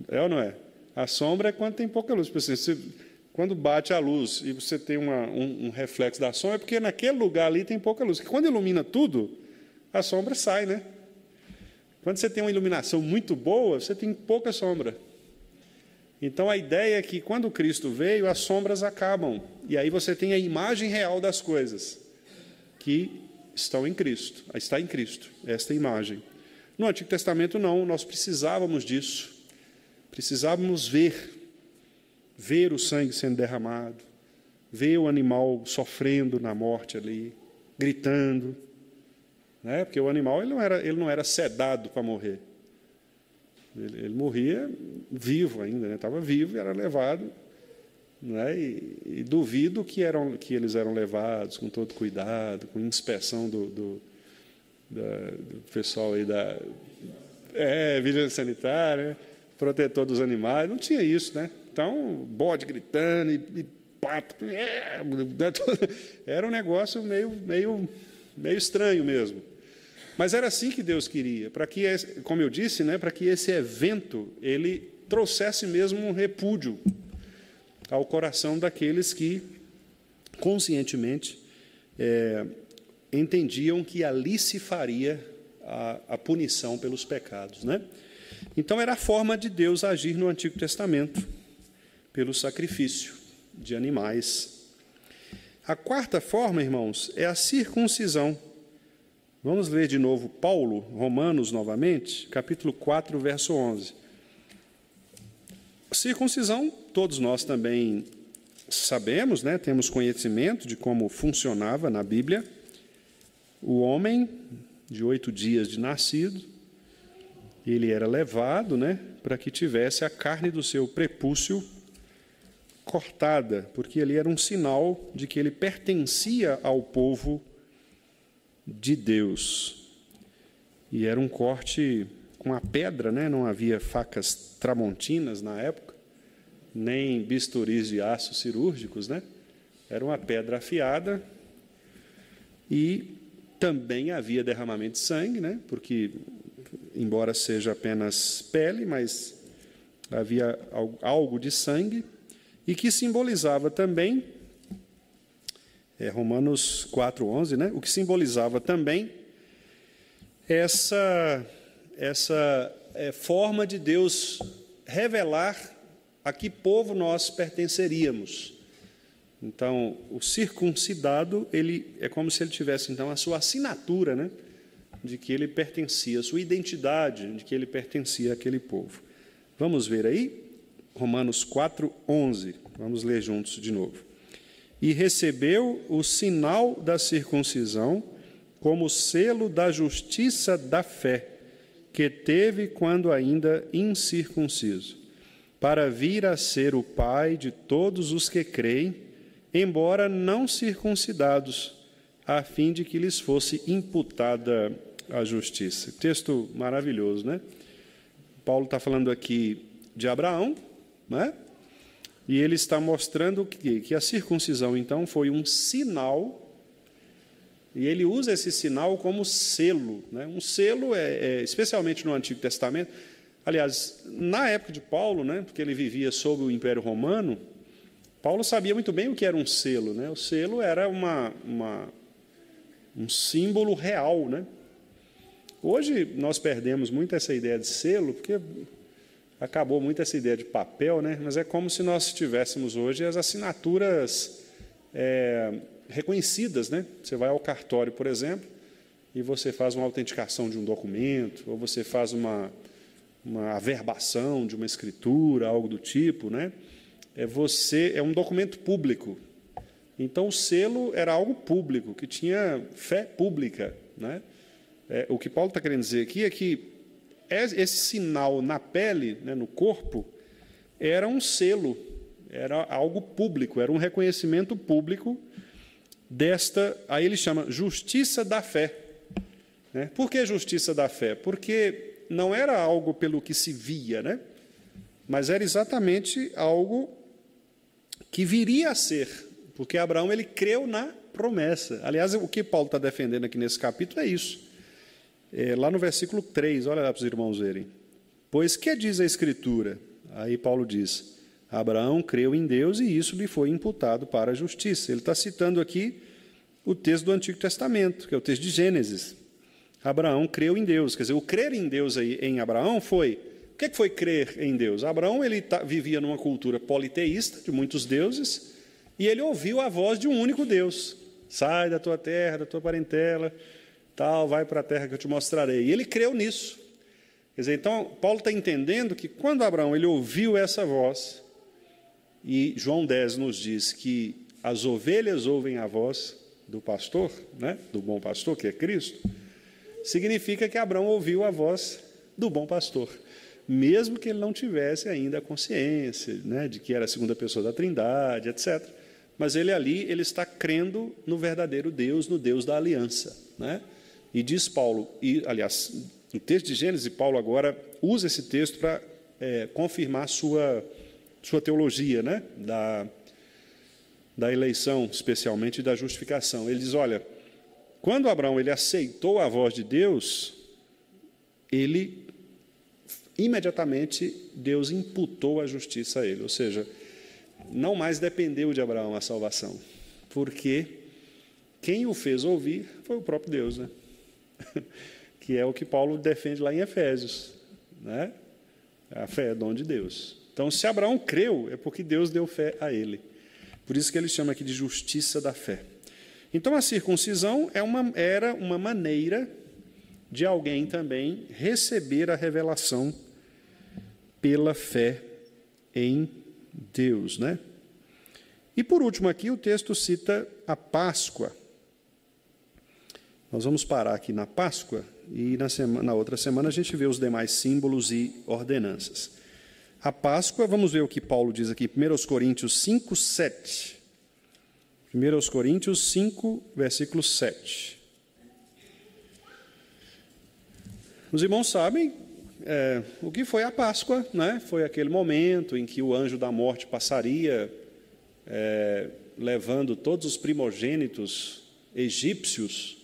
É ou não é? A sombra é quando tem pouca luz. Por exemplo, quando bate a luz e você tem um reflexo da sombra, é porque naquele lugar ali tem pouca luz. Porque quando ilumina tudo, a sombra sai, né? Quando você tem uma iluminação muito boa, você tem pouca sombra. Então, a ideia é que, quando Cristo veio, as sombras acabam. E aí você tem a imagem real das coisas, que estão em Cristo. Está em Cristo, esta imagem. No Antigo Testamento, não. Nós precisávamos disso. Precisávamos ver o sangue sendo derramado, ver o animal sofrendo na morte ali, gritando, né? Porque o animal ele não era sedado para morrer. Ele morria vivo ainda, né? Estava vivo e era levado, né? E duvido que eles eram levados com todo cuidado, com inspeção do pessoal aí da vigilância sanitária, né? Protetor dos animais, não tinha isso, né? Então, bode gritando e pato, era um negócio meio estranho mesmo. Mas era assim que Deus queria, para que, como eu disse, né, para que esse evento ele trouxesse mesmo um repúdio ao coração daqueles que conscientemente, entendiam que ali se faria a punição pelos pecados, né? Então, era a forma de Deus agir no Antigo Testamento, pelo sacrifício de animais. A quarta forma, irmãos, é a circuncisão. Vamos ler de novo Paulo, Romanos, novamente, capítulo 4, verso 11. Circuncisão, todos nós também sabemos, né? Temos conhecimento de como funcionava na Bíblia. O homem, de 8 dias de nascido, ele era levado, né, para que tivesse a carne do seu prepúcio cortada, porque ali era um sinal de que ele pertencia ao povo de Deus. E era um corte com a pedra, né? Não havia facas tramontinas na época, nem bisturis de aço cirúrgicos, né? Era uma pedra afiada e também havia derramamento de sangue, né? Porque, embora seja apenas pele, mas havia algo de sangue, e que simbolizava também, Romanos 4:11, né? O que simbolizava também essa forma de Deus revelar a que povo nós pertenceríamos. Então, o circuncidado, ele é como se ele tivesse, então, a sua assinatura, né, de que ele pertencia, a sua identidade de que ele pertencia àquele povo. Vamos ver aí? Romanos 4:11. Vamos ler juntos de novo. E recebeu o sinal da circuncisão como selo da justiça da fé, que teve quando ainda incircunciso, para vir a ser o pai de todos os que creem, embora não circuncidados, a fim de que lhes fosse imputada a justiça. Texto maravilhoso, né? Paulo está falando aqui de Abraão, né? E ele está mostrando que a circuncisão, então, foi um sinal, e ele usa esse sinal como selo, né? Um selo, especialmente no Antigo Testamento, aliás, na época de Paulo, né? Porque ele vivia sob o Império Romano, Paulo sabia muito bem o que era um selo, né? O selo era um símbolo real, né? Hoje nós perdemos muito essa ideia de selo, porque acabou muito essa ideia de papel, né? Mas é como se nós tivéssemos hoje as assinaturas reconhecidas, né? Você vai ao cartório, por exemplo, e você faz uma autenticação de um documento, ou você faz uma averbação de uma escritura, algo do tipo, né? É um documento público. Então, o selo era algo público, que tinha fé pública, né? O que Paulo está querendo dizer aqui é que esse sinal na pele, né, no corpo, era um selo, era algo público, era um reconhecimento público desta, aí ele chama justiça da fé. Né? Por que justiça da fé? Porque não era algo pelo que se via, né? Mas era exatamente algo que viria a ser, porque Abraão ele creu na promessa. Aliás, o que Paulo está defendendo aqui nesse capítulo é isso. Lá no versículo 3, olha lá para os irmãos verem. Pois que diz a Escritura? Aí Paulo diz, Abraão creu em Deus e isso lhe foi imputado para a justiça. Ele está citando aqui o texto do Antigo Testamento, que é o texto de Gênesis. Abraão creu em Deus. Quer dizer, o crer em Deus aí, em Abraão foi... O que foi crer em Deus? Abraão ele vivia numa cultura politeísta, de muitos deuses, e ele ouviu a voz de um único Deus. Sai da tua terra, da tua parentela... Tal, vai para a terra que eu te mostrarei. E ele creu nisso. Quer dizer, então, Paulo está entendendo que quando Abraão ele ouviu essa voz, e João 10 nos diz que as ovelhas ouvem a voz do pastor, né, do bom pastor, que é Cristo, significa que Abraão ouviu a voz do bom pastor, mesmo que ele não tivesse ainda a consciência, né, de que era a segunda pessoa da Trindade, etc. Mas ele está crendo no verdadeiro Deus, no Deus da aliança, né? E diz Paulo, e aliás, no texto de Gênesis, Paulo agora usa esse texto para confirmar sua teologia, né? Da eleição, especialmente, e da justificação. Ele diz, olha, quando Abraão ele aceitou a voz de Deus, imediatamente, Deus imputou a justiça a ele, ou seja, não mais dependeu de Abraão a salvação. porque quem o fez ouvir foi o próprio Deus, né? Que é o que Paulo defende lá em Efésios, né? A fé é dom de Deus. Então, se Abraão creu, é porque Deus deu fé a ele. Por isso que ele chama aqui de justiça da fé. Então, a circuncisão era uma maneira de alguém também receber a revelação pela fé em Deus, né? E, por último, aqui o texto cita a Páscoa. Nós vamos parar aqui na Páscoa e na outra semana a gente vê os demais símbolos e ordenanças. A Páscoa, vamos ver o que Paulo diz aqui, 1 Coríntios 5, 7. 1 Coríntios 5, versículo 7. Os irmãos sabem o que foi a Páscoa, né? Foi aquele momento em que o anjo da morte passaria levando todos os primogênitos egípcios,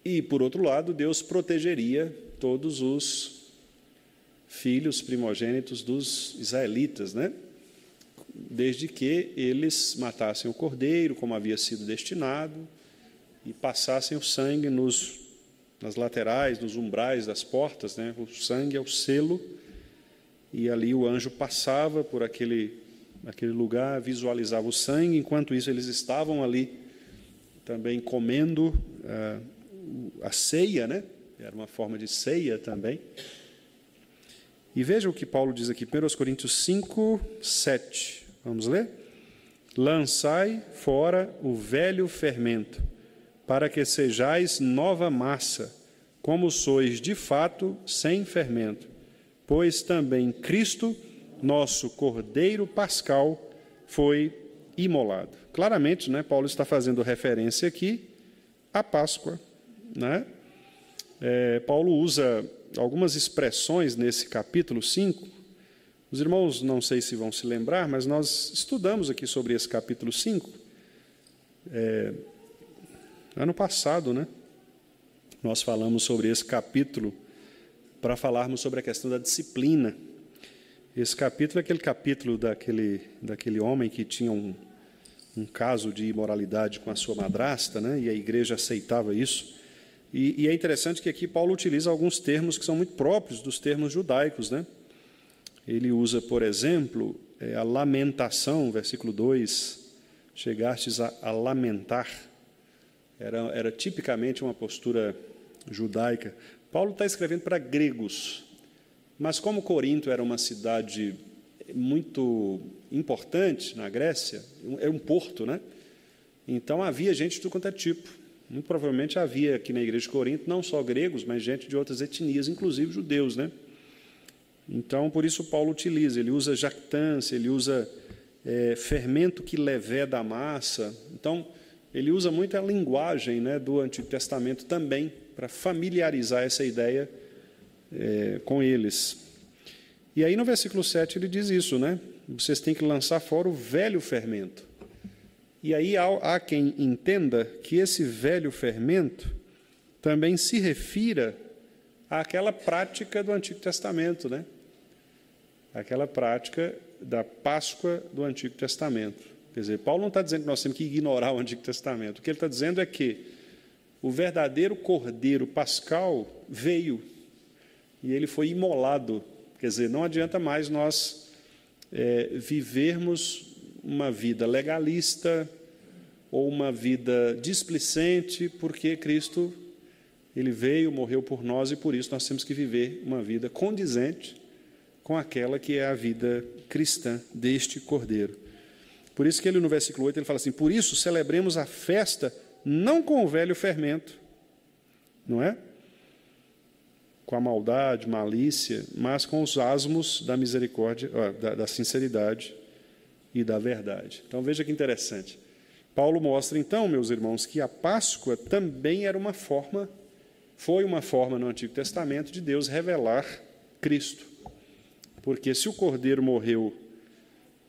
e, por outro lado, Deus protegeria todos os filhos primogênitos dos israelitas, né? Desde que eles matassem o cordeiro, como havia sido destinado, e passassem o sangue nas laterais, nos umbrais das portas, né? O sangue é o selo, e ali o anjo passava por aquele lugar, visualizava o sangue, enquanto isso eles estavam ali também comendo a ceia, né? Era uma forma de ceia também. E veja o que Paulo diz aqui, 1 Coríntios 5, 7. Vamos ler? Lançai fora o velho fermento, para que sejais nova massa, como sois de fato sem fermento. Pois também Cristo, nosso Cordeiro Pascal, foi imolado. Claramente, né, Paulo está fazendo referência aqui à Páscoa, né? Paulo usa algumas expressões nesse capítulo 5. Os irmãos não sei se vão se lembrar, mas nós estudamos aqui sobre esse capítulo 5 ano passado, né? Nós falamos sobre esse capítulo para falarmos sobre a questão da disciplina. Esse capítulo é aquele capítulo daquele homem que tinha um caso de imoralidade com a sua madrasta, né? E a igreja aceitava isso. E é interessante que aqui Paulo utiliza alguns termos que são muito próprios dos termos judaicos, né? Ele usa, por exemplo, a lamentação, versículo 2, chegastes a lamentar. Era tipicamente uma postura judaica. Paulo está escrevendo para gregos, mas como Corinto era uma cidade muito importante na Grécia, é um porto, né? Então havia gente de tudo quanto é tipo. Muito provavelmente havia aqui na igreja de Corinto não só gregos, mas gente de outras etnias, inclusive judeus, né? Então, por isso Paulo ele usa jactância, ele usa fermento que leveda a massa. Então, ele usa muito a linguagem, né, do Antigo Testamento também, para familiarizar essa ideia com eles. E aí, no versículo 7, ele diz isso, né? Vocês têm que lançar fora o velho fermento. E aí há quem entenda que esse velho fermento também se refira àquela prática do Antigo Testamento, né? Aquela prática da Páscoa do Antigo Testamento. Quer dizer, Paulo não está dizendo que nós temos que ignorar o Antigo Testamento. O que ele está dizendo é que o verdadeiro Cordeiro Pascal veio e ele foi imolado. Quer dizer, não adianta mais nós vivermos uma vida legalista ou uma vida displicente, porque Cristo, ele veio, morreu por nós, e por isso nós temos que viver uma vida condizente com aquela que é a vida cristã deste Cordeiro. Por isso que ele, no versículo 8, ele fala assim, por isso celebremos a festa não com o velho fermento, não é? Com a maldade, malícia, mas com os asmos da misericórdia, da sinceridade e da verdade. Então, veja que interessante. Paulo mostra, então, meus irmãos, que a Páscoa também era foi uma forma no Antigo Testamento de Deus revelar Cristo. Porque se o Cordeiro morreu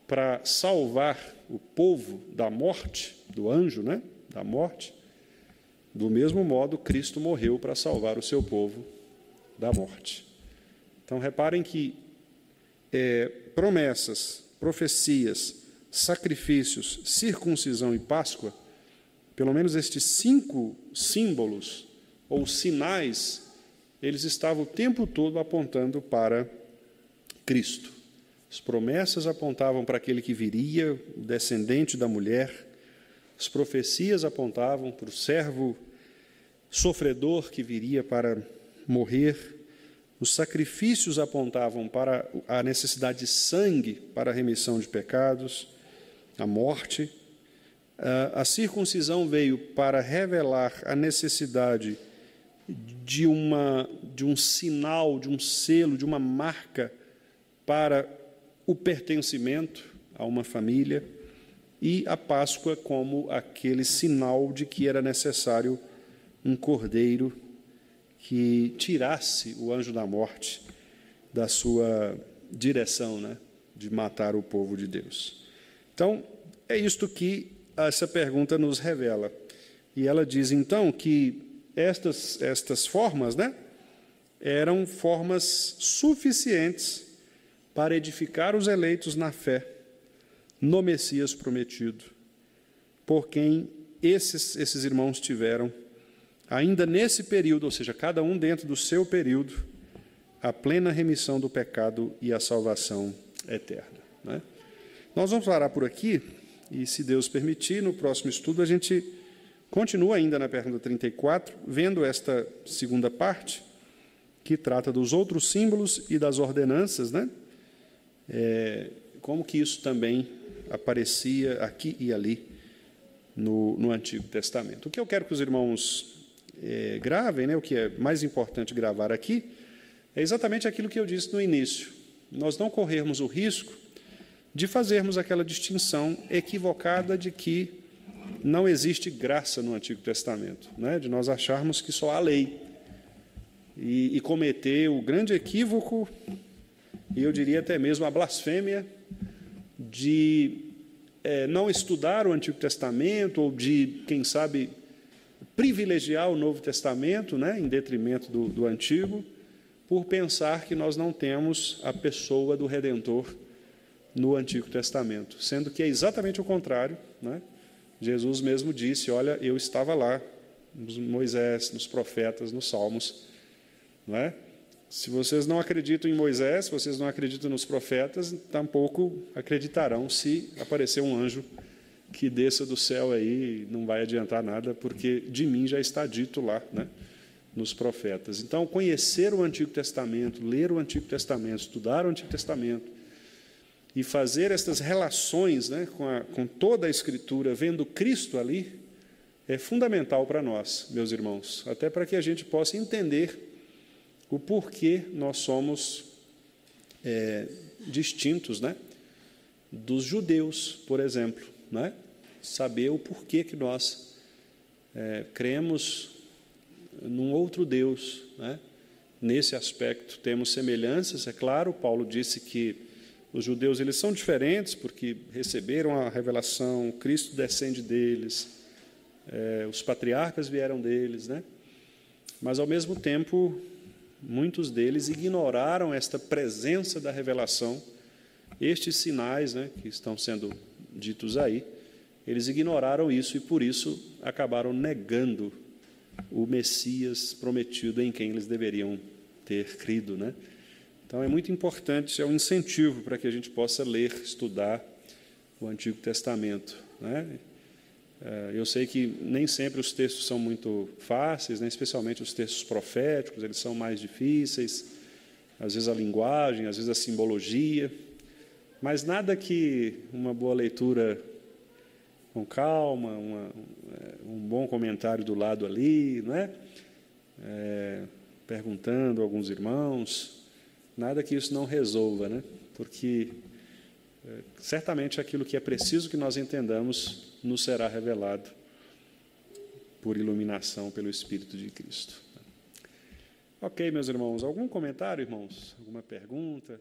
para salvar o povo da morte, do anjo, né, da morte, do mesmo modo, Cristo morreu para salvar o seu povo da morte. Então, reparem que promessas, profecias, sacrifícios, circuncisão e Páscoa, pelo menos estes 5 símbolos ou sinais, eles estavam o tempo todo apontando para Cristo. As promessas apontavam para aquele que viria, o descendente da mulher. As profecias apontavam para o servo sofredor que viria para morrer. Os sacrifícios apontavam para a necessidade de sangue para a remissão de pecados, a morte. A circuncisão veio para revelar a necessidade de um sinal, de um selo, de uma marca para o pertencimento a uma família, e a Páscoa como aquele sinal de que era necessário um cordeiro que tirasse o anjo da morte da sua direção, né, de matar o povo de Deus. Então, é isto que essa pergunta nos revela. E ela diz, então, que estas formas, né, eram formas suficientes para edificar os eleitos na fé no Messias prometido, por quem esses irmãos tiveram, ainda nesse período, ou seja, cada um dentro do seu período, a plena remissão do pecado e a salvação eterna, né? Nós vamos parar por aqui, e se Deus permitir, no próximo estudo a gente continua ainda na pergunta 34, vendo esta segunda parte, que trata dos outros símbolos e das ordenanças, né? Como que isso também aparecia aqui e ali no Antigo Testamento. O que eu quero que os irmãos gravem, né, o que é mais importante gravar aqui, é exatamente aquilo que eu disse no início. Nós não corrermos o risco de fazermos aquela distinção equivocada de que não existe graça no Antigo Testamento, né, de nós acharmos que só há lei, e cometer o grande equívoco, e eu diria até mesmo a blasfêmia, de não estudar o Antigo Testamento, ou de, quem sabe, privilegiar o Novo Testamento, né, em detrimento do Antigo, por pensar que nós não temos a pessoa do Redentor no Antigo Testamento, sendo que é exatamente o contrário, né? Jesus mesmo disse, olha, eu estava lá, nos Moisés, nos profetas, nos Salmos, não é? Se vocês não acreditam em Moisés, se vocês não acreditam nos profetas, tampouco acreditarão se aparecer um anjo que desça do céu aí, não vai adiantar nada, porque de mim já está dito lá, né, nos profetas. Então, conhecer o Antigo Testamento, ler o Antigo Testamento, estudar o Antigo Testamento e fazer estas relações, né, com toda a Escritura, vendo Cristo ali, é fundamental para nós, meus irmãos, até para que a gente possa entender o porquê nós somos distintos, né, dos judeus, por exemplo, né? Saber o porquê que nós cremos num outro Deus, né? Nesse aspecto temos semelhanças, é claro. Paulo disse que os judeus eles são diferentes porque receberam a revelação, Cristo descende deles, os patriarcas vieram deles, né? Mas ao mesmo tempo muitos deles ignoraram esta presença da revelação, estes sinais, né, que estão sendo ditos aí, eles ignoraram isso e, por isso, acabaram negando o Messias prometido em quem eles deveriam ter crido, né? Então, é muito importante, é um incentivo para que a gente possa ler, estudar o Antigo Testamento, né? Eu sei que nem sempre os textos são muito fáceis, né? Especialmente os textos proféticos, eles são mais difíceis, às vezes a linguagem, às vezes a simbologia, mas nada que uma boa leitura com calma, um bom comentário do lado ali, não é? Perguntando a alguns irmãos, nada que isso não resolva, né? Porque certamente aquilo que é preciso que nós entendamos nos será revelado por iluminação pelo Espírito de Cristo. Ok, meus irmãos, algum comentário, irmãos? Alguma pergunta?